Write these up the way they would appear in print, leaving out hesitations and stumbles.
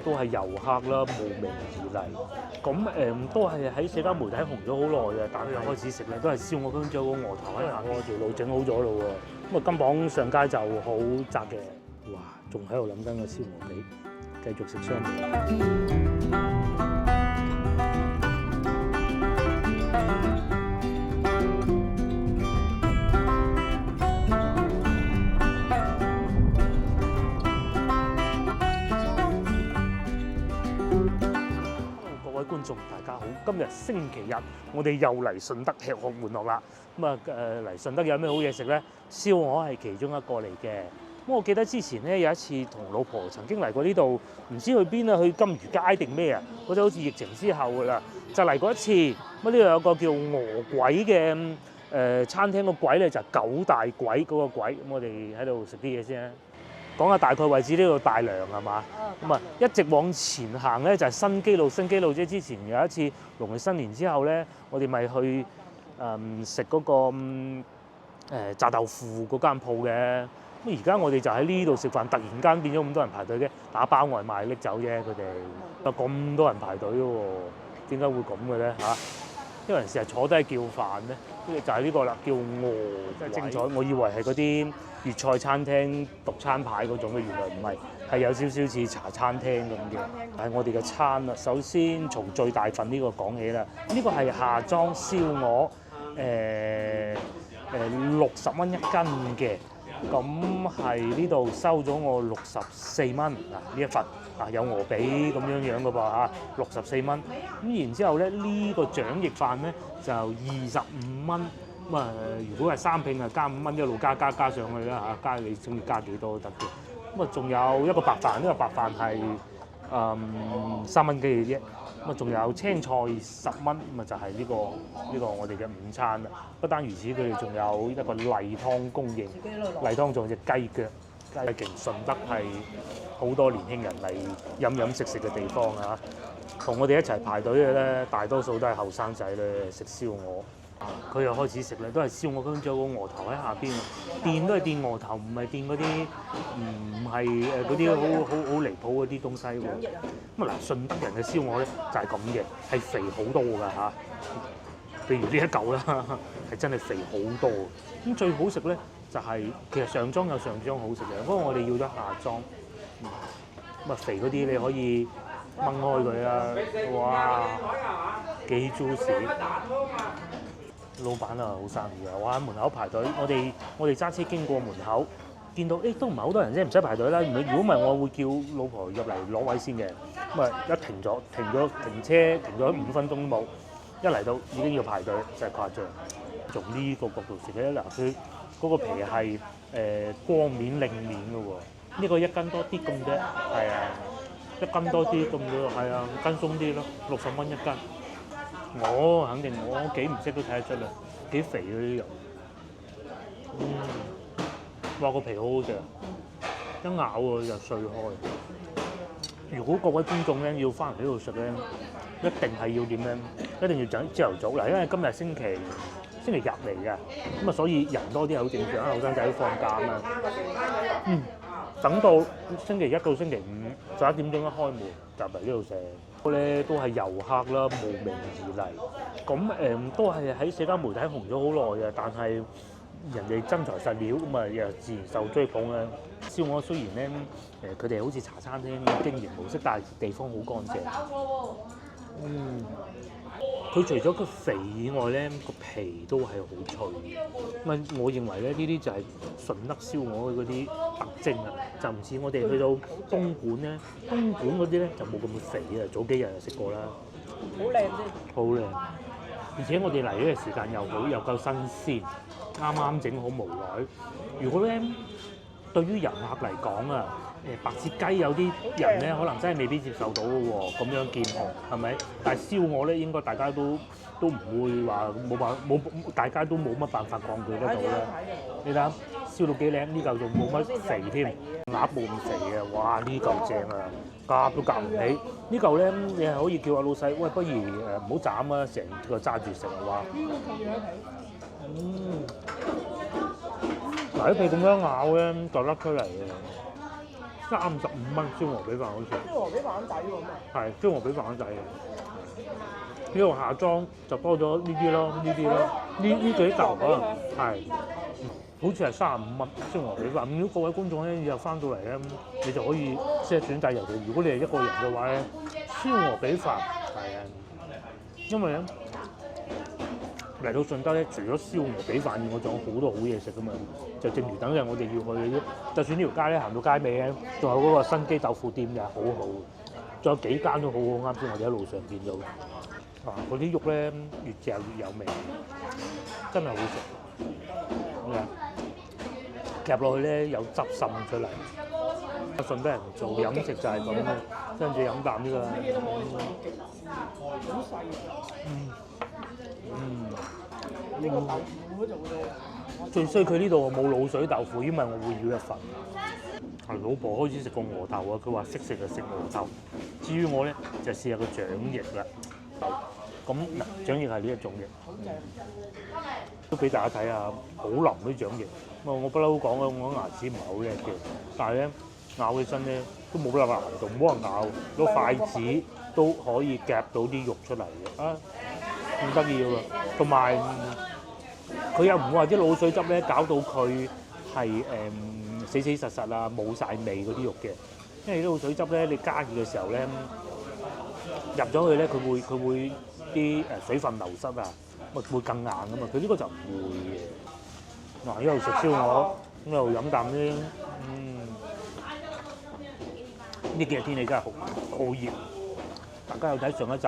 都係遊客啦，慕名而嚟。咁都係喺社交媒體紅咗好耐嘅，但係又開始食咧，都係燒鵝姜仲有個鵝頭喺下邊，條路整好咗咯喎。咁啊，金榜上街就好窄嘅，哇！仲喺度諗緊個燒鵝髀，繼續食雙味。觀眾大家好，今日星期日，我哋又嚟順德吃喝玩樂啦。咁啊嚟順德有咩好嘢食咧？燒鵝係其中一個嚟嘅。咁我記得之前咧有一次同老婆曾經嚟過呢度，唔知去邊啊？去金魚街定咩啊？嗰陣好似疫情之後㗎啦，就嚟過一次。咁呢度有個叫鵝鬼嘅餐廳，個鬼咧就係九大簋嗰個鬼。咁我哋喺度食啲嘢先啦。講下大概位置，呢度大良係嘛？咁啊，一直往前行咧就係新基路。新基路即係之前有一次農曆新年之後咧，我哋咪去食嗰個炸豆腐嗰間鋪嘅。咁而家我哋就喺呢度食飯，突然間變咗咁多人排隊嘅，打包外賣拎走啫。佢哋咁多人排隊喎，點解會咁嘅咧嚇？因為人成日坐低叫飯咧，就係呢個啦，叫鵝，真係精彩。我以為係嗰啲粵菜餐廳獨餐牌嗰種嘅，原來唔係，係有少少似茶餐廳咁嘅。係我哋嘅餐啦。首先從最大份呢個講起啦，呢個係下裝燒鵝，60蚊一斤嘅。咁係呢度收咗我64蚊嗱，呢一份啊有鵝髀咁樣嘅噃嚇，64蚊。咁然之後咧，呢個掌翼飯咧就25蚊。咁啊，如果係三拼啊，加5蚊，一路加上去啦嚇，加你中意加幾多都得嘅。咁啊，仲有一個白飯，呢個白飯係3蚊幾嘅啫。咁啊，仲有青菜10蚊，咁啊就係呢個我哋嘅午餐啦。不單如此，佢哋仲有一個例湯供應，例湯仲有隻雞腳，雞勁。順德係好多年輕人嚟飲食嘅地方啊！同我哋一齊排隊嘅咧，大多數都係後生仔咧食燒鵝。佢又開始食咧，都係燒鵝姜仲有個鵝頭喺下邊啊！墊都係墊鵝頭，唔係墊嗰啲唔係嗰啲好離譜嗰啲東西喎。咁啊嗱，順德人嘅燒鵝咧就係咁嘅，係肥好多㗎嚇。譬如呢一嚿啦，係真係肥好多。咁最好食咧就係其實上裝有上裝好食嘅，不過我哋要咗下裝。咁啊肥嗰啲你可以掹開佢啦，哇幾 juicy！老闆啊，好生意啊！我喺門口排隊，我哋揸車經過門口，見到都唔係好多人啫，唔使排隊啦。如果唔係，我會叫老婆入嚟攞位先嘅。咁啊，一停車停咗5分鐘都冇，一嚟到已經要排隊，真係誇張。從呢個角度食咧，嗱佢嗰個皮係光面靚面嘅喎，呢個1斤多啲咁啫，係啊，1斤多啲咁啫，係啊，斤鬆啲咯，60蚊1斤。我肯定我幾唔識都睇得出啦，幾肥嗰啲肉。哇個皮好好食啊！一咬喎就碎開。如果各位觀眾咧要翻嚟呢度食咧，一定係要點咧？一定要整朝頭早嗱，因為今日星期日嚟嘅，咁啊所以人多啲好正常，後生仔都放假啊嘛。等到星期一到星期五11點鐘一開門就嚟呢度食。咧都係遊客啦，慕名而嚟。咁都係喺社交媒體紅咗好耐嘅，但係人哋真材實料咁啊，又自然受追捧啦。燒鵝雖然咧佢哋好似茶餐廳嘅經營模式，但係地方好乾淨。佢除咗個肥以外咧，個皮都係好脆。咁我認為咧，呢啲就係順德燒鵝嗰啲特徵啊，就唔似我哋去到東莞咧，東莞嗰啲咧就冇咁肥啊。早幾日就食過啦，好靚啫，好靚。而且我哋嚟嘅時間又好，又夠新鮮，啱啱整好無耐。如果咧對於遊客嚟講啊，白切雞有啲人咧可能真係未必接受到嘅喎，咁樣見紅係咪？但係燒鵝咧應該大家都唔會話大家都冇乜辦法抗拒得到啦。你睇下燒到幾靚，呢嚿仲冇乜肥添，鴨冇咁肥嘅，哇呢嚿正啊，夾都夾唔起。呢嚿咧你係可以叫阿老細，喂不如唔好斬啊，成個揸住食啊話。嗱啲皮咁樣咬咧就甩出嚟嘅。35蚊燒鵝髀飯好似。燒鵝髀飯抵喎嘛。係燒鵝髀飯抵嘅。呢度下裝就多咗呢啲咯，呢啲咯，呢幾嚿可能係。好似係35蚊燒鵝髀飯。咁如果各位觀眾咧以後翻到嚟咧，你就可以即係選擇尤其如果你係一個人嘅話咧，燒鵝髀飯係啊，因為咧嚟到順德咧，除咗燒鵝髀飯以外，仲有好多好嘢食噶嘛。就正如等陣我哋要去，就算呢條街咧行到街尾咧，仲有嗰個新基豆腐店又係好好，仲有幾間都好好。啱先我哋喺路上見到，啊嗰啲肉咧越嚼越有味，真係好食。咁啊〜夾落去咧有汁滲出嚟，順德人做飲食就係咁嘅，跟住飲啖呢個，好細呢個豆腐做到。最衰佢呢度冇滷水豆腐，因為我會要一份。老婆開始食過鵝頭啊，佢話識食就食鵝頭。至於我咧就試下個掌翼啦。咁嗱，掌翼係呢一種嘅，都俾大家睇下，好腍啲掌翼。我不嬲講嘅，我牙齒唔係好叻嘅，但係咧咬起身咧都冇乜難度，冇人咬，攞筷子都可以夾到啲肉出嚟嘅，啊咁得意喎！同埋佢又唔會話啲滷水汁咧搞到佢係死死實實啊冇晒味嗰啲肉嘅，因為啲滷水汁咧你加熱嘅時候咧入咗去咧佢會啲水分流失啊，會更硬噶嘛，佢呢個就唔會嘅。嗱，一路食燒鵝，咁一路飲啖啲，呢幾日天氣真係好熱。大家有睇上一集，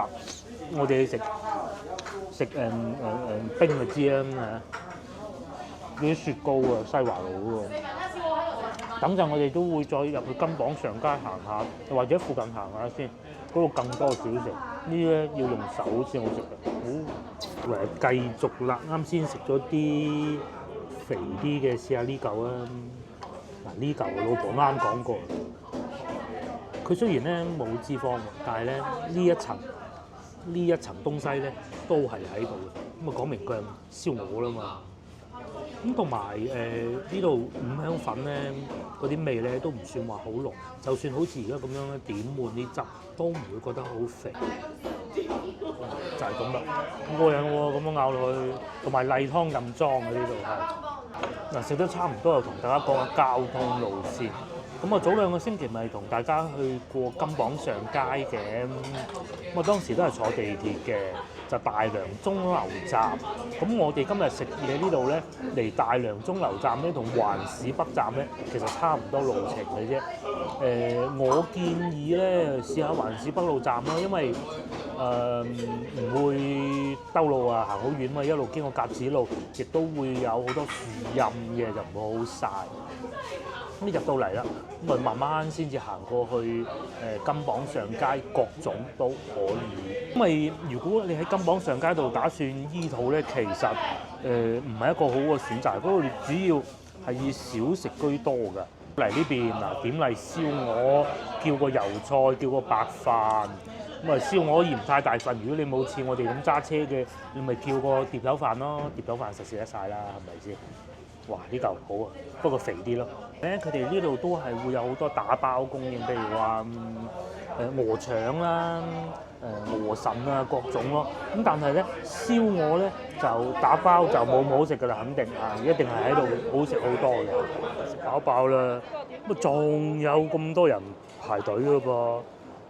我哋食冰就知啦，嗰啲雪糕啊，西華路嗰個。等陣我哋都會再入去金榜上街行下，或者附近行下先，嗰度更多小食。呢啲咧要用手先好食嘅。好，繼續啦，啱先食咗啲肥啲嘅，試下呢嚿啊！嗱，呢嚿我老婆啱講過，佢雖然咧冇脂肪，但係咧呢一層東西咧都係喺度嘅，咁啊講明佢係燒鵝啦嘛。咁同埋呢度五香粉咧嗰啲味咧都唔算話好濃，就算好似而家咁樣咧點滿啲汁，都唔會覺得好肥。就係咁啦，咁過癮喎，咁樣咬落去，同埋例湯任裝嘅呢度係。嗱，食得差唔多，又同大家講下交通路線。咁啊，早2個星期咪同大家去過金榜上街嘅，咁啊當時都係坐地鐵嘅，就大良鐘樓站。咁我哋今日食嘢呢度咧，離大良鐘樓站咧同環市北站咧，其實差唔多路程嘅啫。我建議咧試下環市北路站啦，因為唔會兜路啊，行好遠嘛，一路經過甲子路，亦都會有好多樹蔭嘅，就唔會好曬。咁入到嚟啦，咁咪慢慢先至行過去金榜上街，各種都可以。因為如果你喺金榜上街度打算醫肚咧，其實唔係一個好嘅選擇。嗰度主要係以小食居多㗎。嚟呢邊嗱，點嚟燒鵝，叫個油菜，叫個白飯。咁啊燒鵝嫌太大份，如果你冇似我哋咁揸車嘅，你咪叫個碟頭飯咯，碟頭飯實食得晒啦，係咪先？哇！呢嚿好啊，不過肥啲咯。佢哋呢度都係會有好多打包供應，譬如話鵝腸啦、鵝腎啊各種咯。咁但係咧燒鵝咧就打包就冇好食㗎啦，肯定啊，一定係喺度好食好多嘅。食飽飽啦，咁啊仲有咁多人排隊㗎噃。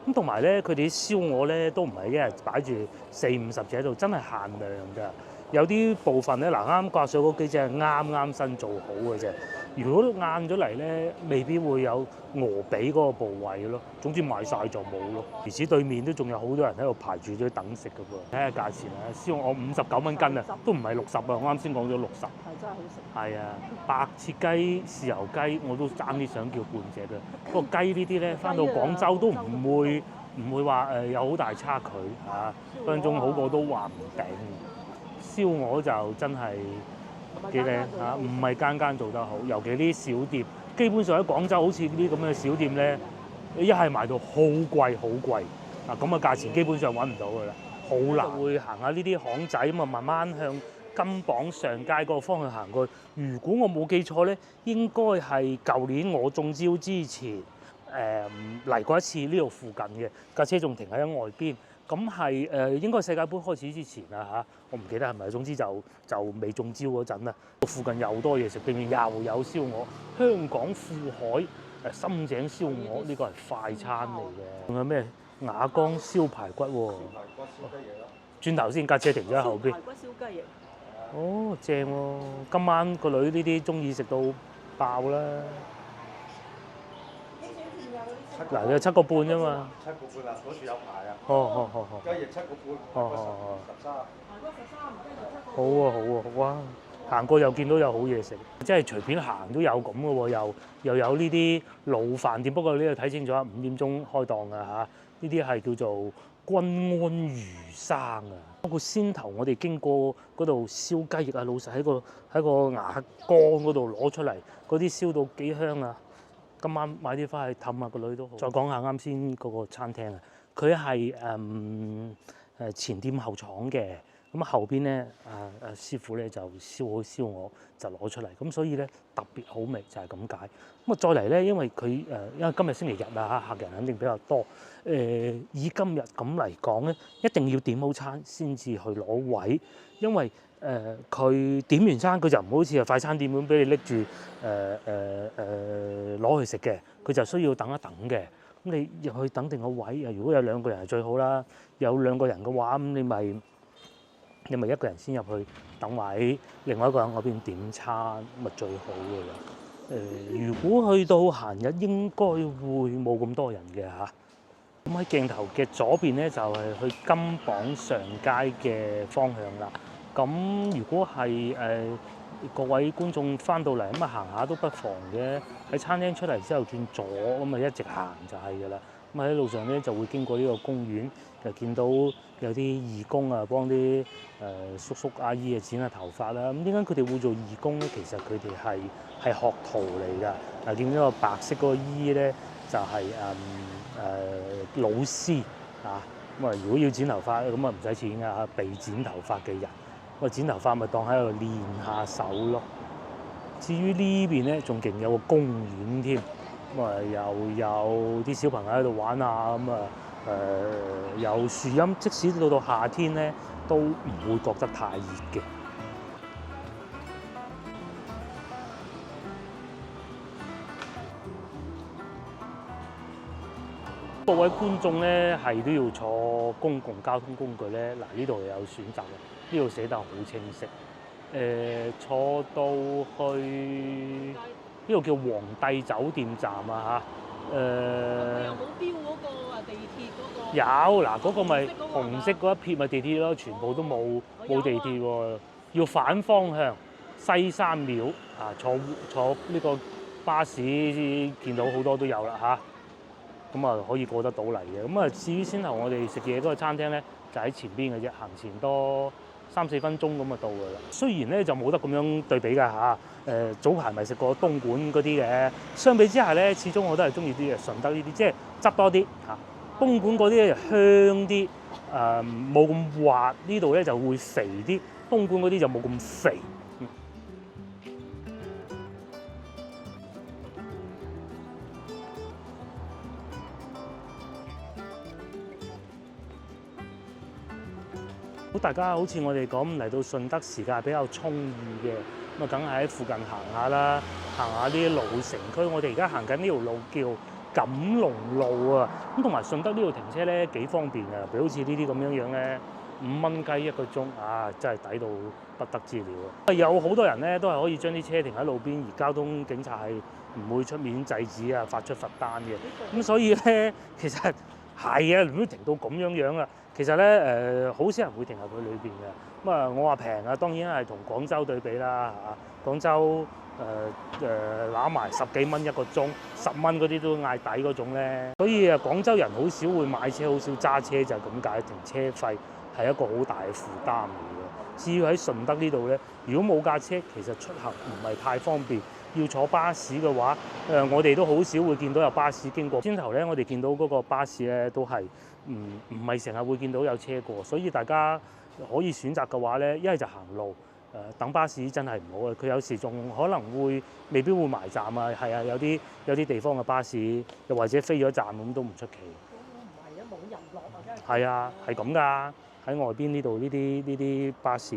咁同埋咧，佢哋啲燒鵝咧都唔係一日擺住40-50隻喺度，真係限量㗎。有啲部分咧，嗱啱掛上嗰幾隻係啱新做好嘅啫。如果晏咗嚟咧，未必會有鵝髀嗰個部位咯。總之賣晒就冇咯。而此對面都仲有好多人喺度排住咗等食㗎噃。睇下價錢啊，燒鵝59蚊斤啊，都唔係60啊。我啱先講咗60。係真係好食。係啊，白切雞、豉油雞我都爭啲想叫半隻嘅。不過雞呢啲咧，翻到廣州都唔會話有好大差距嚇，分鐘好過都話唔定。燒鵝就真係幾靚嚇，唔係間間做得好，尤其啲小店，基本上喺廣州好似啲咁嘅小店咧，一係賣到好貴好貴，嗱咁嘅價錢基本上揾唔到㗎啦，好難。會行下呢啲巷仔咁啊，慢慢向金榜上街嗰個方向行過去。如果我冇記錯咧，應該係舊年我中招之前嚟過一次呢度附近嘅，架車仲停喺外邊。咁係應該世界盃開始之前啊嚇，我唔記得係咪，總之就未中招嗰陣啦。附近又多嘢食，對面又有燒鵝，香港富海深井燒鵝呢個係快餐嚟嘅。仲有咩雅江燒排骨喎？轉頭先架車停咗喺後邊。排骨燒雞翼。哦，正喎！今晚個女呢啲中意食到爆啦。嗱，你有7個半啫嘛。7個半啦，嗰處有排啊。哦。雞翼7個半，13。好啊好啊好啊！行過又見到有好嘢食，即係隨便行都有咁嘅喎，又有呢啲老飯店，不過呢度睇清楚啊，5點鐘開檔㗎嚇。呢啲係叫做君安魚生啊。包括先頭我哋經過嗰度燒雞翼啊，老實喺個牙缸嗰度攞出嚟，嗰啲燒到幾香啊！今晚買啲翻去氹下個女都好。再講下啱先嗰個餐廳啊，佢係前店後廠嘅。咁後邊咧，師傅咧就燒好燒鵝就攞出嚟，咁所以咧特別好味就係咁解。咁啊再嚟咧，因為佢因為今日星期日啊，客人肯定比較多。以今日咁嚟講咧，一定要點好餐先至去攞位，因為佢點完餐佢就唔好似係快餐店咁俾你拎住攞去食嘅，佢就需要等一等嘅。咁你入去等定個位，如果有2個人係最好啦。有2個人嘅話，咁你咪1個人先入去等位，另外1個人嗰邊點餐，咪最好嘅啦。如果去到閒日，應該會冇咁多人嘅嚇。咁喺鏡頭嘅左邊咧，就係去金榜上街嘅方向啦。咁如果係各位觀眾翻到嚟咁啊行下都不妨嘅。喺餐廳出嚟之後轉左，咁啊一直行就係㗎啦。咁喺路上咧就會經過呢個公園，就見到有啲義工啊幫啲叔叔阿姨啊剪下頭髮啦。咁點解佢哋會做義工咧？其實佢哋係學徒嚟㗎。嗱，見到個白色嗰個衣咧就係老師啊。咁啊如果要剪頭髮咁啊唔使錢㗎，被剪頭髮嘅人。咁啊剪頭髮咪當喺度練下手咯。至於呢邊咧仲勁，有個公園添。咁啊又有啲小朋友喺度玩啊，咁啊有樹蔭，即使到夏天咧都唔會覺得太熱嘅。各位觀眾咧係都要坐公共交通工具咧，嗱呢度有選擇嘅，呢度寫得好清晰。坐到去呢度叫皇帝酒店站啊嚇。有冇標嗰個地鐵嗰個？有嗱，嗰個咪紅色嗰一撇咪地鐵咯，全部都冇地鐵喎，要反方向西山廟啊，坐呢個巴士見到好多都有啦嚇。咁啊可以過得到嚟嘅。咁啊至於先頭我哋食嘢嗰個餐廳咧，就喺前邊嘅啫，行前多3-4分鐘咁就到㗎啦。雖然咧就冇得咁樣對比㗎嚇。早排咪食過東莞嗰啲嘅，相比之下咧，始終我都係中意啲嘅順德呢啲，即係汁多啲嚇。東莞嗰啲咧就香啲，冇咁滑，呢度咧就會肥啲。東莞嗰啲就冇咁肥。大家好似我哋咁嚟到順德時間比較充裕嘅，咁啊梗係喺附近行下啦，行下啲老城區。我哋而家行緊呢條路叫錦龍路啊，咁同埋順德呢度停車咧幾方便啊，譬如好似呢啲咁樣咧，5蚊雞1個鐘啊，真係抵到不得之了啊！有好多人咧都係可以將啲車停喺路邊，而交通警察係唔會出面制止啊，發出罰單嘅。咁所以咧，其實係啊，唔會停到咁樣啊。其實咧好少人會停入去裏邊嘅。咁啊，我話平啊，當然係同廣州對比啦嚇。廣州攬埋10幾蚊1個鐘，10蚊嗰啲都嗌抵嗰種咧。所以啊，廣州人好少會買車，好少揸車就係咁解。停車費係一個好大嘅負擔嚟嘅。至於喺順德呢度咧，如果冇架車，其實出行唔係太方便。要坐巴士嘅話，我哋都好少會見到有巴士經過。先頭咧，我哋見到嗰個巴士咧都係唔係成日會見到有車過，所以大家可以選擇嘅話咧，一係就行路，等巴士真係唔好啊！佢有時仲可能未必會埋站啊，係啊，有啲地方嘅巴士又或者飛咗站咁都唔出奇。唔係啊，冇人落啊，真係。係啊，係咁㗎。喺外邊呢度呢啲巴士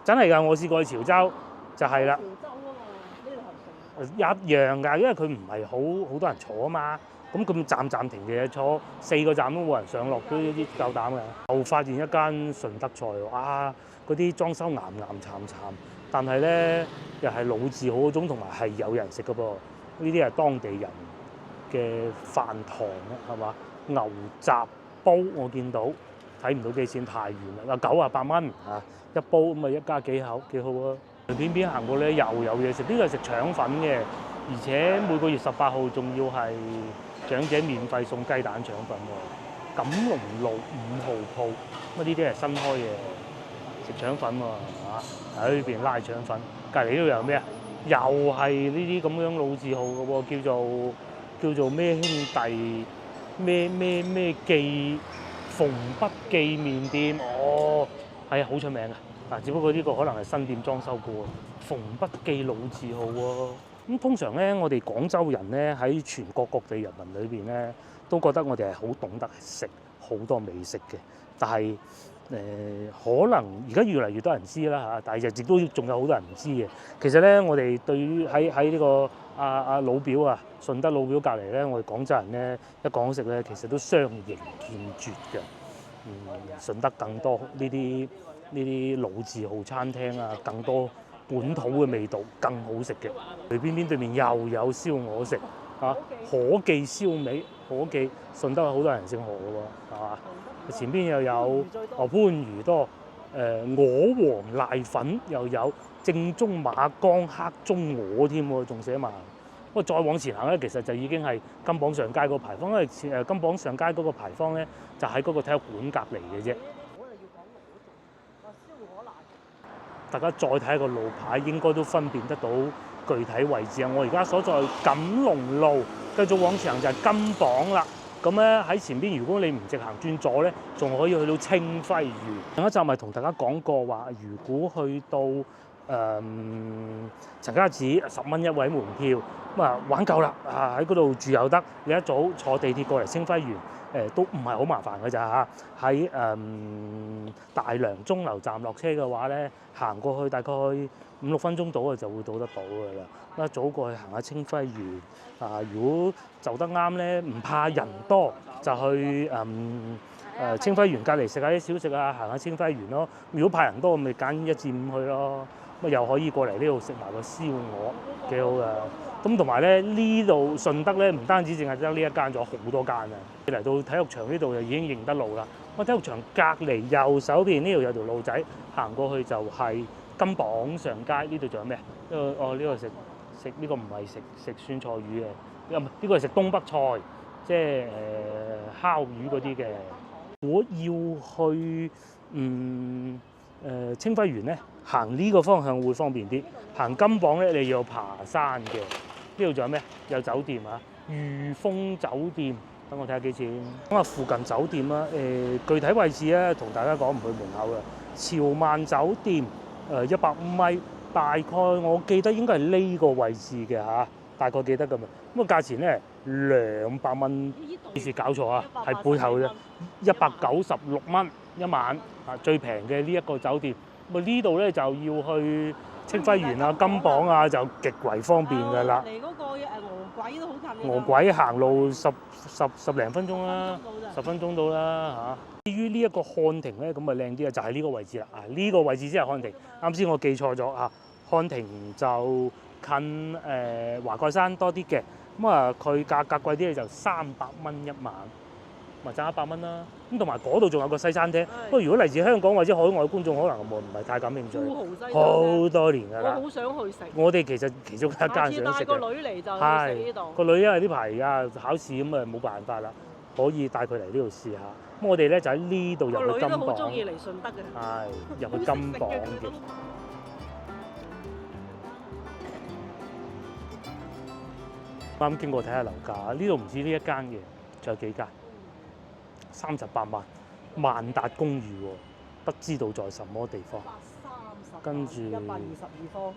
真係㗎，我試過去潮州就係啦。潮州啊嘛，呢度係城。一樣㗎，因為佢唔係好多人坐啊嘛。咁佢站停嘅坐4個站都冇人上落，都夠膽嘅。又發現一間順德菜，哇！嗰啲裝修岩巉，但係咧又係老字號嗰種，同埋係有人食嘅噃。呢啲係當地人嘅飯堂啊，係嘛？牛雜煲我見到睇唔到幾錢，太遠啦。98蚊啊一煲，咁啊一家幾口幾好啊！隨便邊行過咧又有嘢食，呢度係食腸粉嘅，而且每個月18號仲要係長者免費送雞蛋腸粉喎。錦龍路5號鋪，咁啊呢啲係新開嘅。食腸粉喎，喺呢邊拉腸粉，隔離呢度有咩啊？又係呢啲咁樣老字號嘅喎，叫做咩兄弟咩記馮筆記麵店，哦，係啊，好出名嘅，只不過呢個可能係新店裝修過，馮筆記老字號喎。咁通常咧，我哋廣州人咧喺全國各地人民裏邊咧，都覺得我哋係好懂得食好多美食嘅，但係可能而家越嚟越多人知啦嚇，但係亦都仲有好多人唔知嘅。其實咧，我哋對於喺呢個老表啊，順德老表隔離咧，我哋廣州人咧一講食咧，其實都相形見絀嘅。順德更多呢啲老字號餐廳啊，更多本土嘅味道，更好食嘅。佢邊對面又有燒鵝食嚇，可記燒味，可記順德有好多人姓何嘅喎，係嘛？前邊又有番禺多，鵝黃瀨粉又有，正宗馬崗黑中鵝添喎，仲寫埋。不過再往前行咧，其實就已經係金榜上街嗰個牌坊，因為金榜上街嗰個牌坊咧，就喺嗰個體育館隔離嘅啫。大家再睇下個路牌，應該都分辨得到具體位置啊！我而家所在錦龍路，繼續往前行就係金榜啦。咁咧喺前邊，如果你唔直行轉左咧，仲可以去到清輝園。上一集咪同大家講過話，如果去到陳家祠10蚊一位門票，咁啊玩夠啦啊！喺嗰度住又得，你一早坐地鐵過嚟清輝園，都唔係好麻煩㗎咋嚇。喺大良鐘樓站落車嘅話咧，行過去大概5-6分鐘到啊，就會到得到㗎啦。一早過去行下清輝園啊，如果就得啱咧，唔怕人多，就去清輝園隔離食下啲小食啊，行下清輝園咯。如果怕人多，咪揀1至5去咯。咁又可以過嚟呢度食埋個燒鵝，幾好㗎。咁同埋咧，呢度順德咧，唔單止淨係得呢一間，仲有好多間啊。你嚟到體育場呢度就已經認得路啦。咁體育場隔離右手邊呢度有條路仔，行過去就係金榜上街。呢度仲有咩？呢度食呢個唔係食酸菜魚嘅，呢個係食東北菜，即係烤魚嗰啲嘅。如果要去清輝園咧，行呢個方向會方便啲。行金榜咧，你要爬山嘅。呢度仲有咩？有酒店啊，裕豐酒店。等我睇下幾錢。咁啊，附近酒店啦，具體位置咧，同大家講唔去門口嘅。潮萬酒店，150米，大概我記得應該係呢個位置嘅嚇，大概記得㗎嘛。咁個價錢咧200蚊，呢次搞錯啊，係背後嘅196蚊一晚啊，最平嘅呢一個酒店。咁啊呢度咧就要去清輝園啊、金榜啊，就極為方便㗎啦。離嗰個鵝軌都好近。鵝軌行路十零分鐘啦，10分鐘到啦嚇。至於呢一個漢庭咧，咁啊靚啲啊，就係呢個位置啦。啊，呢個位置先係漢庭。啱先我記錯咗啊，漢庭就近華蓋山多啲嘅。咁啊，佢價格貴啲嘅就300蚊一晚，咪賺100蚊啦。咁同埋嗰度仲有個西餐廳。不過如果嚟自香港或者海外觀眾，可能唔係太感興趣。好多年㗎啦。我好想去食。我哋其中一間想食嘅。下次帶個女嚟就去食呢度。個女因為呢排而家考試咁啊冇辦法啦，可以帶佢嚟呢度試下。咁我哋咧就喺呢度入去金榜。個女都好中意嚟順德嘅。係入去金榜嘅。啱經過睇下樓價，呢度唔止呢一間嘅，仲有幾間，38萬萬達公寓喎，不知道在什麼地方。跟住122方，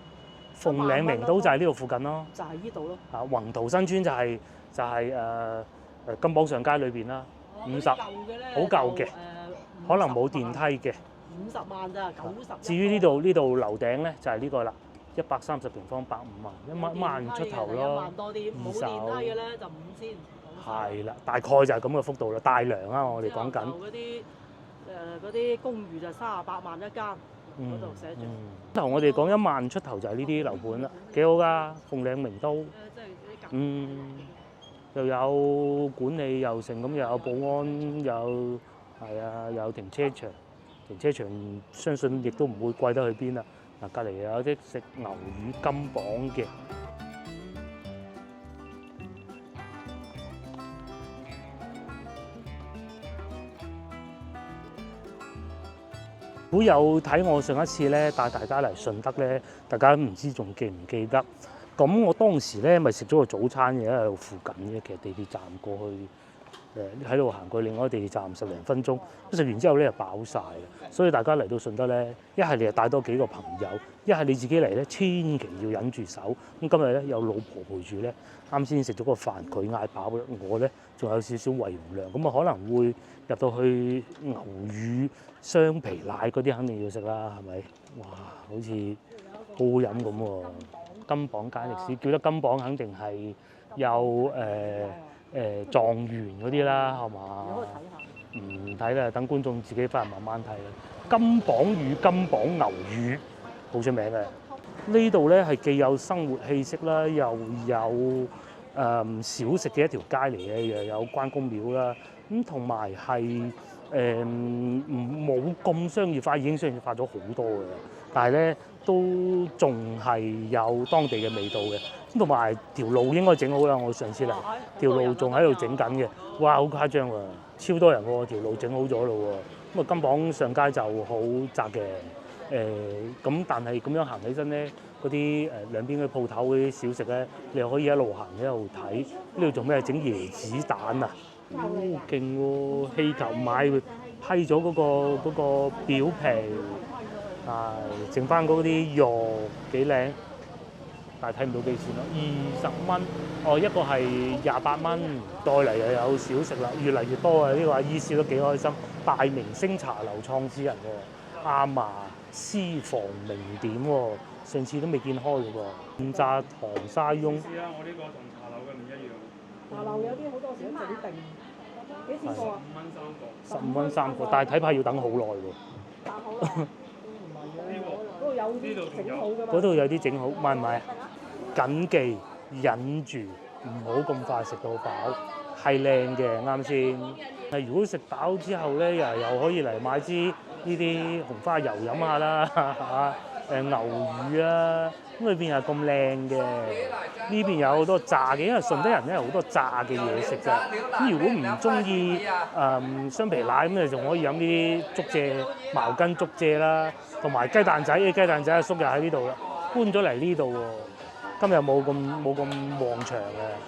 鳳嶺名都就係呢度附近咯。就係呢度咯。啊，宏圖新村就係金榜上街裏邊啦，50好舊嘅，可能冇電梯嘅。50萬咋，90。至於呢度樓頂咧就係呢個啦，130平方150萬，1萬出頭1咯萬，多啲，冇電梯嘅咧就5000。係啦，大概就係咁嘅幅度啦。大良啊，我哋講緊。嗰啲公寓就38萬一間，嗰度寫住。頭我哋講1萬出頭就係呢啲樓盤啦，幾好㗎，鳳嶺名都。即係啲又有管理又成咁，又有保安，有停車場，停車場相信亦都唔會貴得去邊啦。嗱，隔離又有啲食牛魚金榜嘅。如果有睇我上一次咧帶大家嚟順德咧，大家唔知仲記唔記得？咁我當時咧咪食咗個早餐嘅喺度附近嘅，其實地鐵站過去喺度行過另外一個地鐵站10零分鐘，食完之後咧就飽晒啦。所以大家嚟到順德咧，一係你就帶多幾個朋友，一係你自己嚟咧，千祈要忍住手。咁今日咧有老婆陪住咧，啱先食咗個飯，佢嗌飽啦，我咧仲有少少胃容量，咁啊可能會入到去牛乳雙皮奶嗰啲肯定要食啦，係咪？哇，好似好好飲咁喎！金榜簡歷史，叫得金榜肯定係有狀元嗰啲啦，係嘛？唔睇啦，等觀眾自己翻嚟慢慢睇啦。金榜與金榜牛乳好出名嘅，呢度咧係既有生活氣息啦，又有小食嘅一條街嚟嘅，又有關公廟啦，咁同埋係冇咁商業化，已經商業化咗好多嘅，但係咧都仲係有當地嘅味道嘅，咁同埋條路應該整好啦。我上次嚟條路仲喺度整緊嘅，哇好誇張喎，超多人喎，條路整好咗咯喎，咁啊金榜上街就好窄嘅。咁但係咁樣行起身咧，嗰啲兩邊嘅鋪頭嗰啲小食咧，你又可以一路行一路睇。呢度做咩？整椰子蛋啊！勁喎！氣球買批咗嗰個表皮，剩翻嗰啲肉幾靚，但係睇唔到幾錢咯，20蚊。哦，一個係28蚊，再嚟又有小食啦，越嚟越多啊！呢個阿姨笑得幾開心。大明星茶樓創始人喎，阿嫲私房名店喎，上次都未見開嘅喎。五炸糖沙翁。試啦，我呢個同茶樓嘅唔一樣。茶樓有啲好多時都整定，幾錢個啊？15蚊3個，但係睇怕要等好耐喎。但好耐，唔係嘅，嗰度有啲整好㗎嘛。嗰度有啲整好，買唔買啊？緊記忍住，唔好咁快食到飽，係靚嘅啱先。如果食飽之後咧，又可以嚟買支呢啲紅花油飲下啦，牛乳啊，咁裏邊又咁靚嘅，呢邊有好多炸嘅，因為順德人咧好多炸嘅嘢食㗎。咁如果唔中意雙皮奶咁，你仲可以飲啲竹蔗、茅根竹蔗啦，同埋雞蛋仔。雞蛋仔阿叔又喺呢度啦，搬咗嚟呢度喎。今日冇咁旺場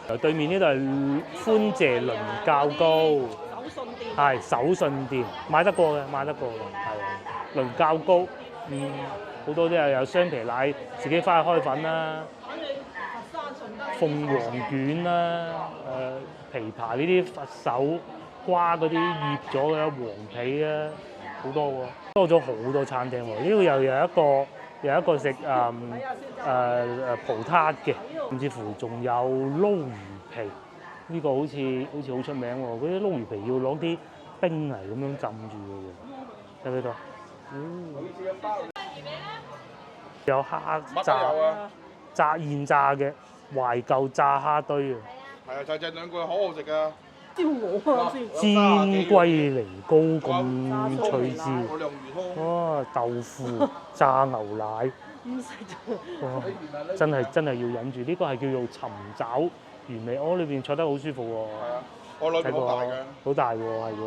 嘅。對面呢度係歡謝倫教糕。係手信店，買得過嘅，係倫教糕，好多啲又有雙皮奶，自己翻去開粉啦，鳳凰卷啦，琵琶呢啲佛手瓜嗰啲醃咗嘅黃皮啊，好多喎，多咗好多餐廳喎。呢度又有一個食葡撻嘅，甚至乎仲有撈魚皮。呢個好似好出名喎，嗰啲撈魚皮要攞啲冰嚟咁樣浸住嘅喎，睇唔睇到？有蝦炸現炸嘅懷舊炸蝦堆啊！係啊，就兩句好好食㗎。燒鵝啊先。煎龜苓膏咁脆枝，哇！豆腐炸牛奶，哇！真係要忍住，呢個係叫做尋找原味。我裏邊坐得好舒服喎。係啊，我裏邊好大嘅。好大喎，係喎，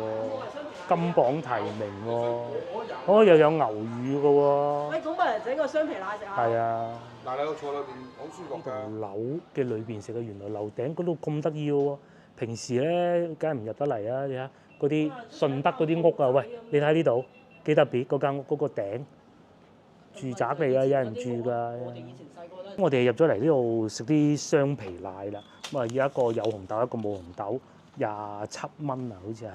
金榜題名喎，又有牛乳嘅喎。喂，咁咪整個雙皮奶食下。係啊。但係你坐裏邊好舒服㗎。樓嘅裏邊食嘅，原來樓頂嗰度咁得意嘅喎。平時咧，梗係唔入得嚟啊！你睇嗰啲順德嗰啲屋啊，喂，你睇呢度幾特別嗰間屋嗰個頂，住宅嚟㗎，有人住㗎。我哋以前細個咧，我哋入咗嚟呢度食啲雙皮奶啦，咁啊有一個有紅豆，一個冇紅豆，27蚊啊，好似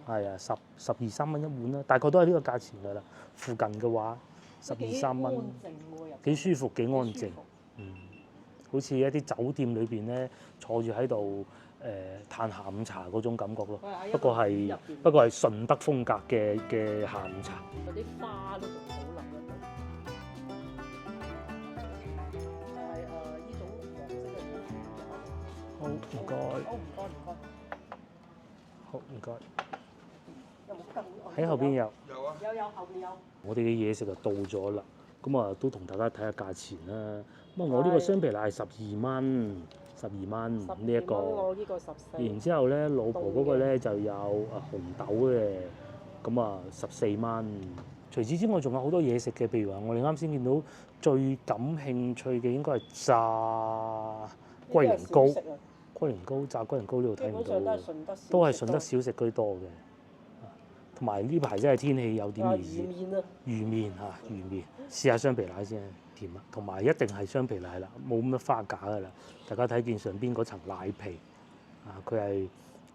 係啊12-13蚊一碗啦，大概都係呢個價錢㗎啦。附近嘅話12-13蚊，幾舒服幾安靜，好似一啲酒店裏邊咧坐住喺度嘆下午茶嗰種感覺咯。不過係順德風格嘅下午茶。嗰啲花都仲好淋得到。呢種黃色嘅好，唔該。好，唔該。好，唔該。有冇更？喺後邊有。有啊。有後邊有。我哋嘅嘢食就到咗啦，咁啊都同大家睇下價錢啦。咁啊，我呢個雙皮奶係12蚊呢一個。我呢個14。然之後咧，老婆嗰個咧就有紅豆嘅，咁啊14蚊。除此之外，仲有好多嘢食嘅，譬如話我哋啱先見到最感興趣嘅應該係炸龜苓膏。龜苓膏炸龜苓膏呢度睇唔到，都係順德小食居多嘅。同埋呢排真係天氣有點熱。魚麵試下雙皮奶先，甜啊！同埋一定係雙皮奶啦，冇乜花架噶啦。大家睇見上邊嗰層奶皮啊，佢係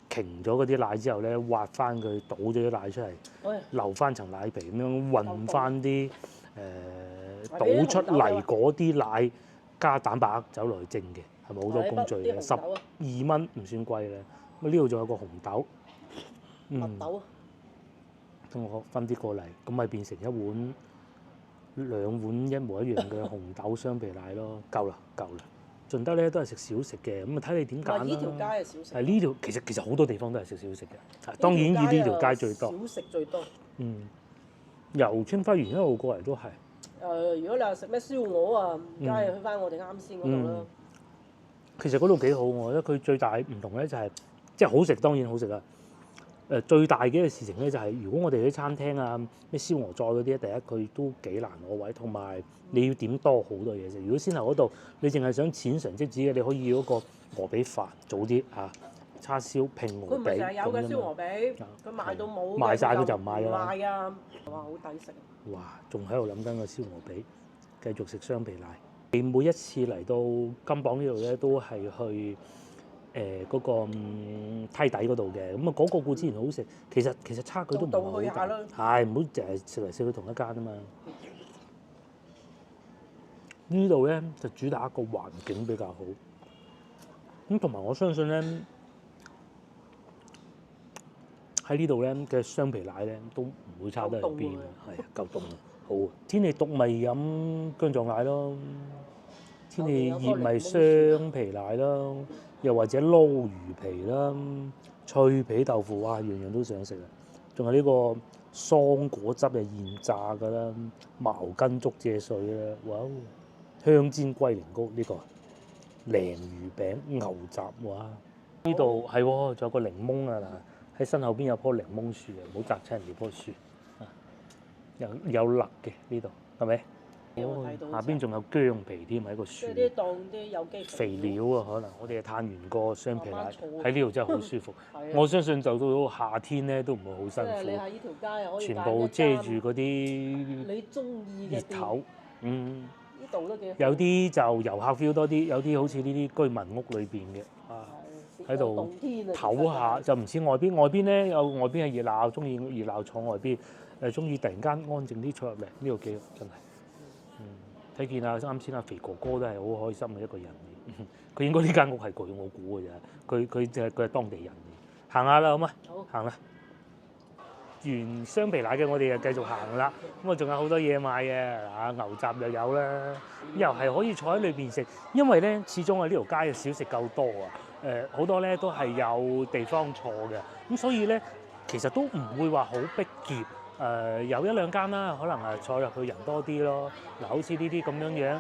擎咗嗰啲奶之後咧，挖翻佢，倒咗啲奶出嚟，留翻層奶皮咁樣混翻啲倒出嚟嗰啲奶加蛋白走落去蒸嘅，係咪好多工序嘅？12蚊唔算貴咧。咁呢度仲有個紅豆，蜜豆。等我分啲過嚟，咁咪變成2碗一模一樣嘅紅豆雙皮奶咯，夠啦。順德咧都係食小食嘅，咁啊睇你點揀啦。呢條街係小食。係呢條其實好多地方都係食小食嘅，當然以呢條街最多。小食最多。由清花園一路過嚟都係。如果你話食咩燒鵝啊，梗係去翻我哋啱先嗰度啦。其實嗰度幾好，我覺得佢最大唔同咧就係即係好食，當然好食啦。最大嘅一個事情咧就係，如果我哋啲餐廳啊，咩燒鵝菜嗰啲，第一佢都幾難攞位，同埋你要點多好多嘢食。如果先頭嗰度你淨係想淺嘗即止嘅，你可以要嗰個鵝髀飯早啲嚇，叉燒拼鵝髀。佢唔係成日有嘅燒鵝髀，佢賣到冇。賣晒佢就唔賣㗎啦。賣啊！哇，好抵食。哇！仲喺度諗緊個燒鵝髀，繼續食雙皮奶。你每一次嚟到金榜呢度咧，都係去嗰個梯底嗰度嘅，咁啊嗰個固之然好食，其實差距都唔係好大，係唔好淨係食嚟食去同一間啊嘛。呢度咧就主打一個環境比較好，咁同埋我相信咧喺呢度咧嘅雙皮奶咧都唔會差得去邊，係啊，夠凍啊，好啊。天氣凍咪飲薑撞奶咯，天氣熱咪雙皮奶咯。又或者撈魚皮啦、脆皮豆腐，哇，樣樣都想食啊！仲有呢個桑果汁係現炸㗎啦，茅根竹蔗碎啦，哇！香煎龜苓膏呢個鯪魚餅、牛雜，哇！呢度係喎，仲有個檸檬啊嗱，喺身後邊有棵檸檬樹嘅，唔好摘親人哋棵樹啊！有勒嘅呢度係咪？下邊仲有薑皮添喺個樹，即係啲當啲有機肥料啊，可能我哋係嘆完個雙皮奶喺呢度真係好舒服。我相信就到夏天咧都唔會好辛苦。你喺呢條街可以全部遮住嗰啲你中意嘅熱頭，呢度都幾好。有啲就遊客 feel 多啲，有啲好似呢啲居民屋裏邊嘅啊，喺度唞下就唔似外邊。外邊咧有外邊係熱鬧，中意熱鬧坐外邊，中意突然間安靜啲坐入嚟，呢度幾好真係。睇見啊，啱先阿肥哥哥都係好開心嘅一個人嚟，佢應該呢間屋係佢，我估嘅啫。佢係當地人嚟，行下啦，好嘛？好，行啦。完雙皮奶嘅，我哋就繼續行啦。咁啊，仲有好多嘢買嘅，啊牛雜又有啦，又係可以坐喺裏邊食，因為咧始終喺呢條街嘅小食夠多啊。好多咧都係有地方坐嘅，咁所以咧其實都唔會話好逼傑。有一兩間啦，可能坐入去人多啲咯。嗱，好似呢啲咁樣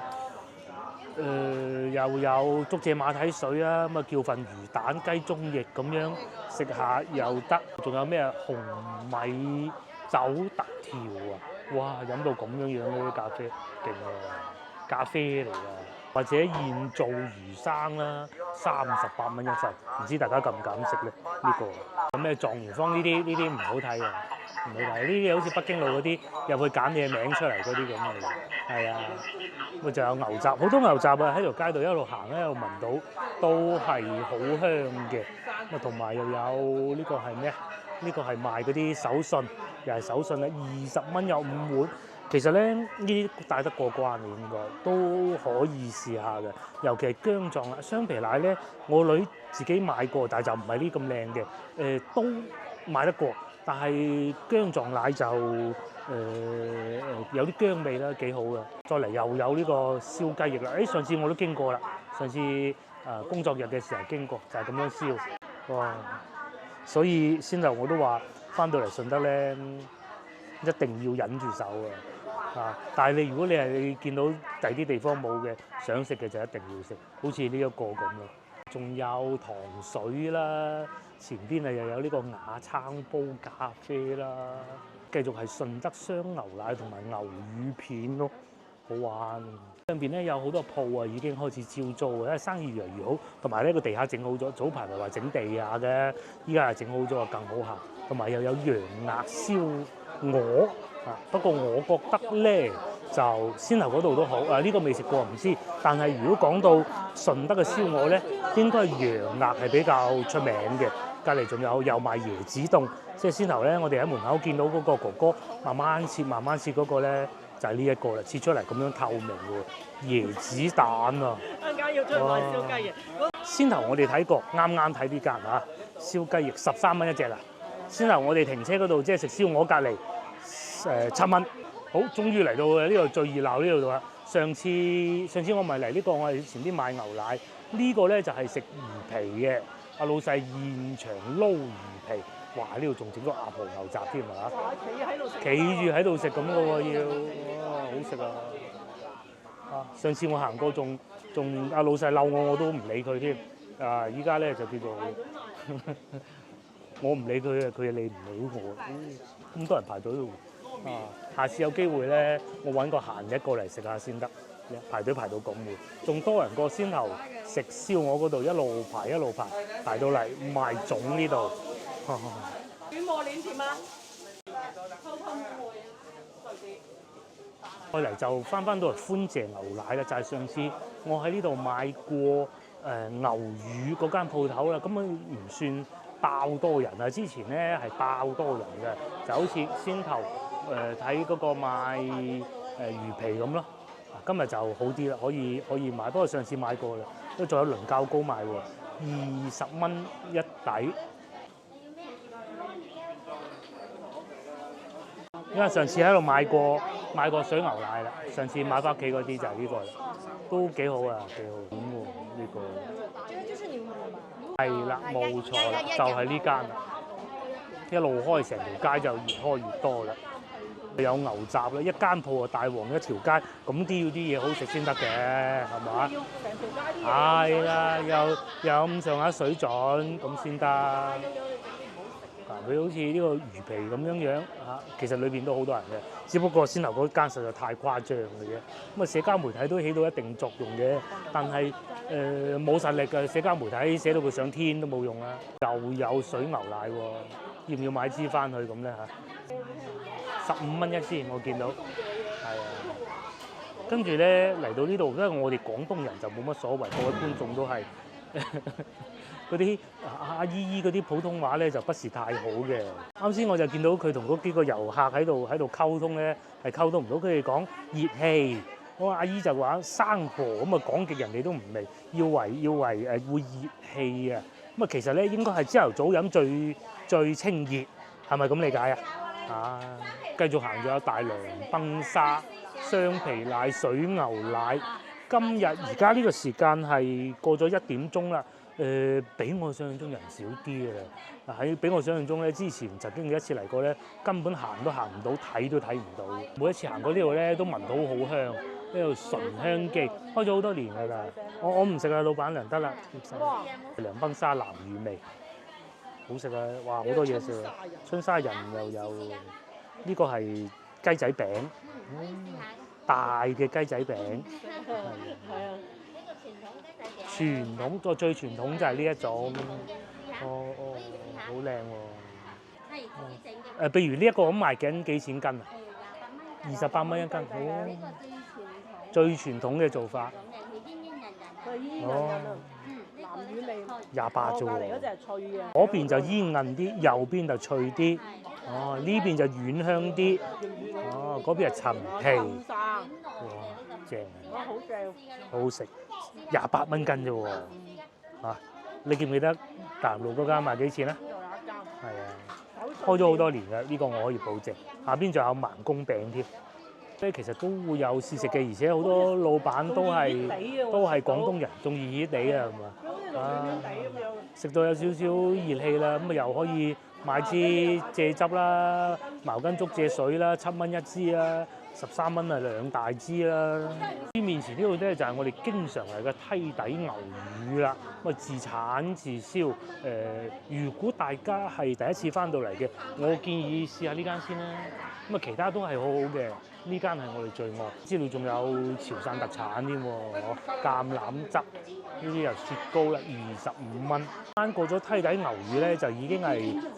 樣，又有竹蔗馬蹄水啊，咁啊叫份魚蛋雞中翼咁樣食下又得。仲有咩紅米酒特調啊！哇，飲到咁樣樣嗰啲咖啡勁啊，咖啡嚟㗎。或者現做魚生啦，38蚊一份，唔知大家敢唔敢食咧？呢個有咩狀元坊呢啲唔好睇啊！唔好睇。呢啲好似北京路嗰啲入去揀嘢名出嚟嗰啲咁嘅，係啊。咪就有牛雜，好多牛雜啊！喺條街度一路行咧，一路聞到都係好香嘅。咁啊，同埋又有呢個係咩啊？呢個係賣嗰啲手信，又係手信咧，20蚊有5碗。其實咧，呢啲帶得過關嘅應該都可以試下嘅。尤其係薑撞奶、雙皮奶咧，我女自己買過，但係就唔係呢咁靚嘅。都買得過，但係薑撞奶就有啲薑味啦，幾好嘅。再嚟又有呢個燒雞翼啦。上次我都經過啦，上次工作日嘅時候經過，就係咁樣燒。哇！所以先頭我都話翻到嚟順德咧，一定要忍住手啊！但係如果你係見到第啲地方冇嘅，想食嘅就一定要食，好似呢一個咁咯。仲有糖水啦，前邊又有呢個瓦撐煲咖啡啦，繼續係順德雙牛奶同埋牛乳片咯，好玩。上邊咧有好多鋪啊，已經開始招租嘅，因為生意越嚟越好，同埋呢個地下整好咗，早排咪話整地下嘅，依家係整好咗啊，更好行。同埋又有羊鴨燒鵝啊，不過我覺得咧就先頭嗰度都好啊，呢個未食過唔知。但係如果講到順德嘅燒鵝咧，應該係羊鴨係比較出名嘅。隔離仲有賣椰子凍，即係先頭咧，我哋喺門口見到嗰個哥哥慢慢切嗰個咧，就係呢一個啦，切出嚟咁樣透明嘅椰子蛋啊！陣間要出去買燒雞翼。先頭我哋睇過，啱睇呢間嚇燒雞翼13蚊一隻啦。先頭我哋停車嗰度即係食燒鵝隔離7蚊。好，終於嚟到呢度最熱鬧呢度啦。上次我咪嚟呢個，我哋前邊買牛奶，呢個咧就係食魚皮嘅。阿老細現場撈魚皮，哇！呢度仲整個鴨葡牛雜添啊！企住喺度食咁嘅喎要，哇！好食啊！上次我行過仲阿老細嬲我都唔理佢添。依家咧就叫做我唔理佢啊，佢又理唔到我。咁多人排隊喎。下次有機會咧，我揾個閒日過嚟食下先得。排隊排到咁嘅，仲多人過先頭食燒鵝嗰度，一路排到嚟賣粽呢度。軟磨鏈甜啊！開嚟就翻到嚟歡謝牛奶啦，就係上次我喺呢度買過牛乳嗰間鋪頭啦，咁樣唔算爆多人啊。之前咧係爆多人嘅，就好似先頭睇嗰個賣魚皮咁咯。今日就好啲啦，可以買，不過上次買過啦，都仲有輪較高賣喎，20蚊一底。因為上次喺度買過水牛奶啦，上次買翻屋企嗰啲就係呢個啦，都幾好啊，幾好咁喎呢個。係啦，冇錯啦，就係呢間啦，一路開成條街就越開越多啦。有牛雜啦，一間鋪啊大旺一條街，咁都要啲嘢好食先得嘅，係嘛？要成條街啲嘢。係啦，有咁上下水準咁先得。佢好似呢個魚皮咁樣其實裏邊都好多人嘅，只不過先頭嗰間實在太誇張嘅啫。咁啊，社交媒體都起到一定作用嘅，但係冇實力嘅社交媒體寫到佢上天都冇用啦。又有水牛奶喎，要唔要買支翻去咁咧嚇？15蚊一支，我見到，係啊。跟住咧嚟到呢度，因為我哋廣東人就冇乜所謂，各位觀眾都係嗰啲阿姨嗰啲普通話咧就不是太好嘅。啱先我就見到佢同嗰幾個遊客喺度溝通咧，係溝通唔到，佢哋講熱氣，我阿姨就話生火咁啊，講極人哋都唔明，要為會熱氣啊。咁啊，其實咧應該係朝頭早飲最清熱，係咪咁理解啊？繼續行咗有大良崩沙、雙皮奶、水牛奶。今日而家呢個時間係過咗1點鐘啦。比我想象中人少啲嘅，比我想象中咧，之前曾經有一次嚟過咧，根本行都行唔到，睇都睇唔到。每一次行過呢度咧，都聞到好香，呢度醇香記開咗好多年㗎啦。我唔食啊，老闆娘得啦。涼崩沙南乳味，好食啊！哇，好多嘢食啊！春沙人又有，呢個係雞仔餅，大嘅雞仔餅。係啊。最傳統就係呢一種，好靚喎！譬如呢一個咁賣緊幾錢斤啊？28蚊一斤，好。最傳統嘅做法。佢煙韌哦。韌啊，南乳味。 28啫隔離嗰隻喎。係脆嘅。嗰邊就煙韌啲，右邊就脆啲。哦，呢邊就軟香啲。哦，嗰邊係陳皮。生生。哇，正啊！哇，好正。好好食，28蚊斤啫喎。啊，你記唔記得大南路嗰間賣幾錢啊？呢度有一間。係啊，開咗好多年㗎，呢個我可以保證。下邊仲有盲公餅添，即係其實都會有試食嘅，而且好多老闆都係廣東人，仲熱熱地啊咁啊。啊，食到有少少熱氣啦，咁啊又可以買支蔗汁啦、茅根竹蔗水啦，7蚊一支啦，13蚊啊2大支啦。啲面前呢度咧就係我哋經常嚟嘅梯底牛乳啦，咁啊自產自銷。如果大家係第一次翻到嚟嘅，我建議試下呢間先啦。咁啊其他都係好好嘅，呢間係我哋最愛。知道仲有潮汕特產添喎，橄欖汁呢啲又雪糕啦，25蚊。翻過咗梯底牛乳咧，就已經係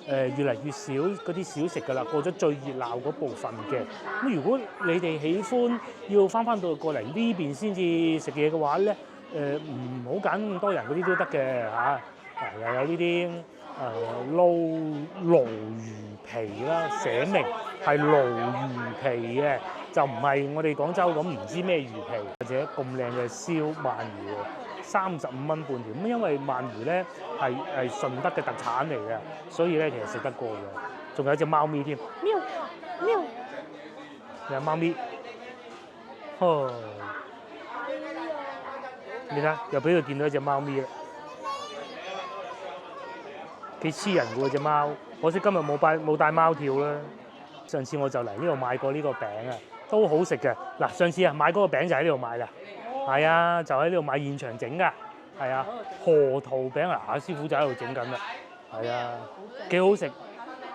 越嚟越少嗰啲小食㗎啦，過咗最熱鬧嗰部分嘅。咁如果你哋喜歡要翻到過嚟呢邊先至食嘢嘅話咧，唔好揀咁多人嗰啲都得嘅嚇。又有呢啲撈鱸魚皮啦，寫明係鱸魚皮嘅，就唔係我哋廣州咁唔知咩魚皮，或者咁靚嘅燒鰻魚，35蚊半條。咁因為鰻魚咧係順德嘅特產嚟嘅，所以咧其實食得過嘅。仲有隻貓咪添，喵喵，有貓咪，你睇又俾佢見到一隻貓咪啦。幾黐人㗎喎隻貓，可惜今日冇帶貓跳啦。上次我就嚟呢度買過呢個餅啊，都好食嘅。嗱，上次啊買嗰個餅就喺呢度買啦，係啊，就喺呢度買現場整㗎，係啊，河圖餅啊，師傅就喺度整緊啦，係啊，幾好食，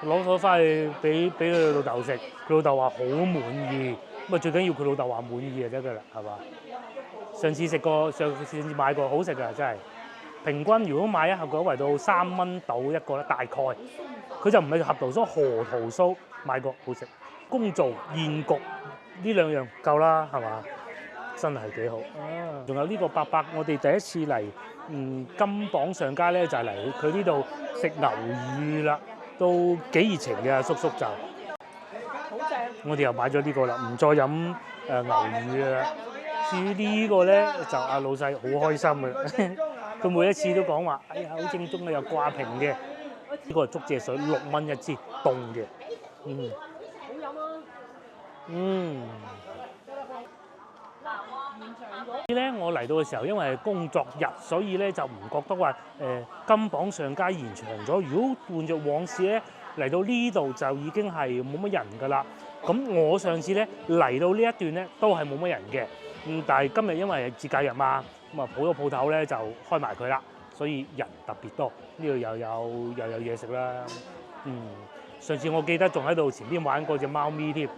攞咗翻去俾佢老豆食，佢老豆話好滿意，咁啊最緊要佢老豆話滿意就得㗎啦，係嘛？上次買過，好食㗎真係。平均如果買一盒嘅話，圍到3蚊到一個啦，大概。佢就唔係合桃酥，河圖酥買過好食。公造現焗呢兩樣夠啦，係嘛？真係幾好。仲有呢個伯伯，我哋第一次嚟金榜上街咧，就係嚟佢呢度食牛乳啦，都幾熱情嘅叔叔就。好正。我哋又買咗呢個啦，唔再飲牛乳啦。至於呢個咧，就阿老細好開心嘅。佢每一次都講話，哎呀，好正宗嘅，又掛瓶嘅。呢個係竹蔗水，6蚊一支，凍嘅。好飲啊！咧我嚟到嘅時候，因為係工作日，所以咧就唔覺得話金榜上街延長咗。如果換著往事咧，嚟到呢度就已經係冇乜人㗎啦。咁我上次咧嚟到呢一段咧都係冇乜人嘅。但係今日因為節假日嘛，咁啊好多鋪頭咧就開埋佢啦，所以人特別多。呢度又有嘢食啦。上次我記得仲喺度前邊玩過隻貓咪添。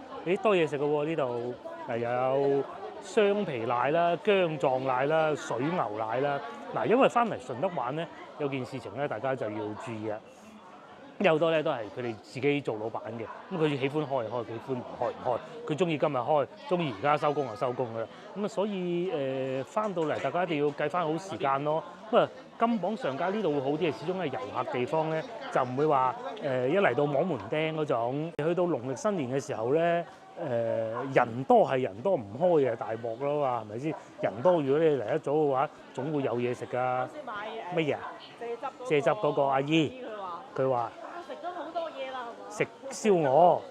多嘢食嘅喎呢度，又有雙皮奶啦、薑撞奶啦、水牛奶啦。嗱，因為翻嚟順德玩咧，有件事情咧大家就要注意啊。有好多咧都係佢哋自己做老闆嘅，咁佢喜歡開就開，喜歡唔開唔開。佢中意今日開，中意而家收工就收工㗎啦。咁啊，所以翻到嚟大家一定要計翻好時間咯。咁啊，金榜上街呢度會好啲嘅，始終係遊客地方咧，就唔會話一嚟到網門釘嗰種。去到農曆新年嘅時候咧，人多係人多，唔開嘅大鑊咯嘛，係咪先？人多如果你嚟得早嘅話，總會有嘢食㗎。乜嘢啊？蔗汁嗰個阿姨，佢話。食咗好多嘢啦，食燒鵝，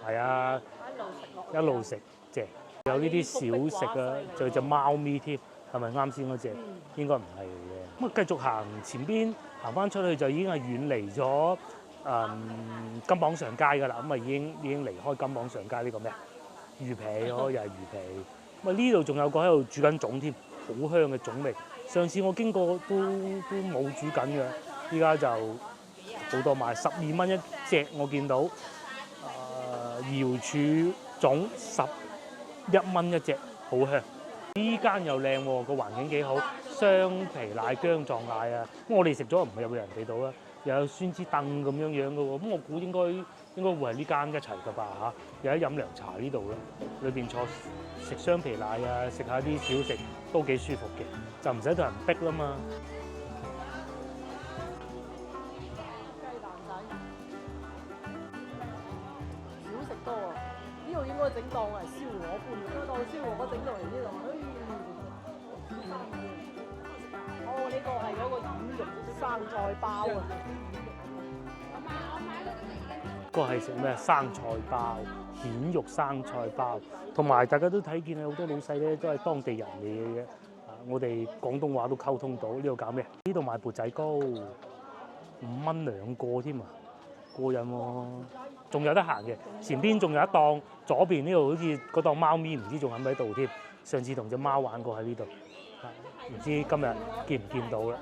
係啊，一路食正。有呢啲小食啊，仲有隻貓咪添，係咪啱先嗰隻？應該唔係嘅。咁啊，繼續行前邊，行翻出去就已經係遠離咗金榜上街㗎啦。咁啊，已經離開金榜上街呢個咩魚皮咯，又係魚皮。咁啊，呢度仲有個喺度煮緊粽添，好香嘅粽味。上次我經過都冇煮緊嘅，依家就好多賣12蚊一隻，我見到瑤柱粽11蚊一隻，好香。呢間又靚喎，個環境幾好，雙皮奶、薑撞奶啊！咁我哋食咗唔係有冇人俾到啊？又有酸枝凳咁樣樣嘅喎。咁我估應該會係呢間一齊㗎吧嚇。有得飲涼茶呢度啦，裏邊坐食雙皮奶啊，食下啲小食都幾舒服嘅，就唔使同人逼啦嘛。多啊！呢度應該整當係燒鵝般，應該當燒鵝整到嚟呢度。哦，呢個係嗰個蜆肉生菜包啊！個係食咩？生菜包、蜆肉生菜包，同埋大家都睇見好多老細咧都係當地人嚟嘅啫。我哋廣東話都溝通到。呢度搞咩？呢度賣缽仔糕，5蚊2個添啊！過癮喎，仲有得行嘅，前邊仲有一檔，左邊呢度好似嗰檔貓咪，唔知仲喺唔喺度添。上次同隻貓玩過喺呢度，唔知今日見唔見到啦。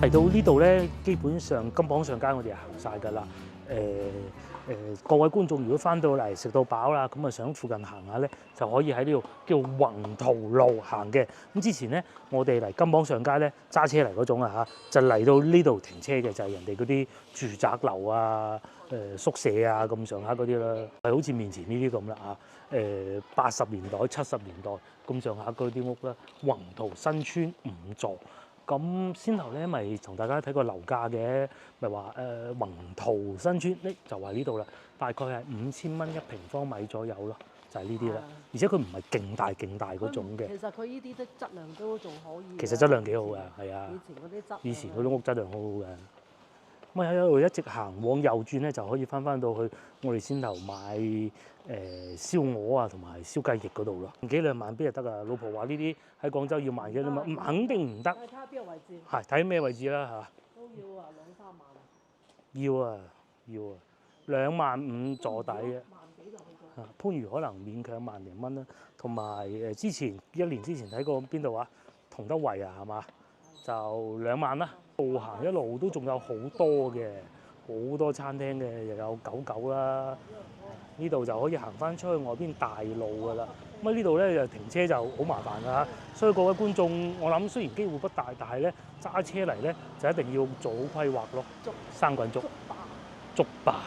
嚟到呢度咧，基本上金榜上街我哋行晒㗎啦。各位觀眾如果翻到嚟食到飽啦，咁啊想附近行下咧，就可以喺呢度叫宏圖路行嘅。咁之前咧，我哋嚟金榜上街咧，揸車嚟嗰種啊嚇，就嚟到呢度停車嘅，就係人哋嗰啲住宅樓啊、宿舍啊咁上下嗰啲啦，係好似面前呢啲咁啦嚇。80年代、70年代咁上下嗰啲屋啦，宏圖新村5座。咁先頭咧，咪同大家睇過樓價嘅，咪話宏圖新村呢就話呢度啦，大概係5000蚊1平方米左右咯，就係呢啲啦。而且佢唔係勁大嗰種嘅。其實佢呢啲的質量都仲可以。其實質量幾好嘅，係啊。以前嗰啲屋質量好好嘅。咁喺度一直行往右轉咧，就可以翻到去我哋先頭買燒鵝啊，同埋燒雞翼嗰度咯。幾兩萬邊就得啊！老婆話呢啲喺廣州要賣嘅啫嘛，肯定唔得。睇下邊個位置。係睇咩位置啦嚇。都要啊2、3萬。要啊，25000坐底嘅。番禺可能勉強10000零蚊啦。同埋之前1年之前睇過邊度啊？同德圍啊，係嘛？就2萬啦。步行一路都仲有好多嘅，好多餐廳嘅，又有99啦。呢度就可以行翻出去外邊大路噶啦。咁喺呢度咧就停車就好麻煩㗎，所以各位觀眾，我諗雖然機會不大，但係咧揸車嚟咧就一定要做好規劃咯。生滾粥、粥霸，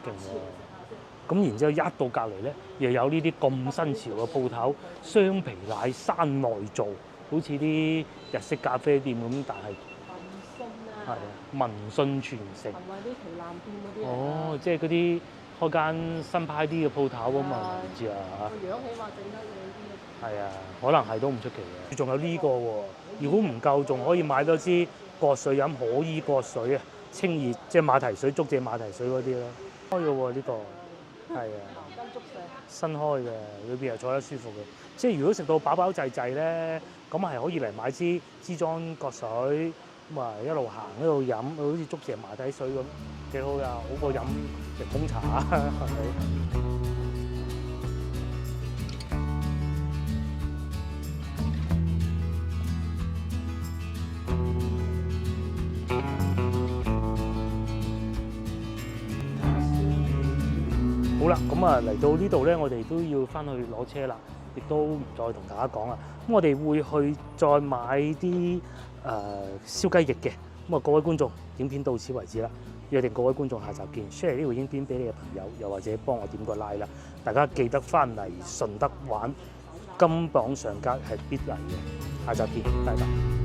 勁喎！咁然之後一到隔離咧，又有呢啲咁新潮嘅鋪頭，雙皮奶山內做，好似啲日式咖啡店咁，但係係民信傳承。係咪啲旗艦店嗰啲？哦，即係嗰啲開間新派啲嘅鋪頭啊嘛，唔知啊嚇。個樣起碼整得靚啲。係啊，可能係都唔出奇嘅。仲有呢個喎，如果唔夠，仲可以買多支葛水飲可依葛水啊，清熱即係馬蹄水、竹蔗馬蹄水嗰啲咯。開嘅喎呢個，係啊，跟足社新開嘅，裏邊又坐得舒服嘅。即係如果食到飽飽滯滯咧，咁係可以嚟買支裝葛水。咁啊，一路行一路飲，好似竹蔗麻蹄水咁，幾好㗎，好過飲檸檬茶啊，係咪？好啦，咁啊嚟到呢度咧，我哋都要翻去攞車啦，亦都唔再同大家講啦。咁我哋會去再買啲燒雞翼嘅。咁啊，各位觀眾，影片到此為止啦。約定各位觀眾下集見 ，share 呢條影片俾你嘅朋友，又或者幫我點個 like 啦。大家記得翻嚟順德玩，金榜上街係必嚟嘅。下集見，拜拜。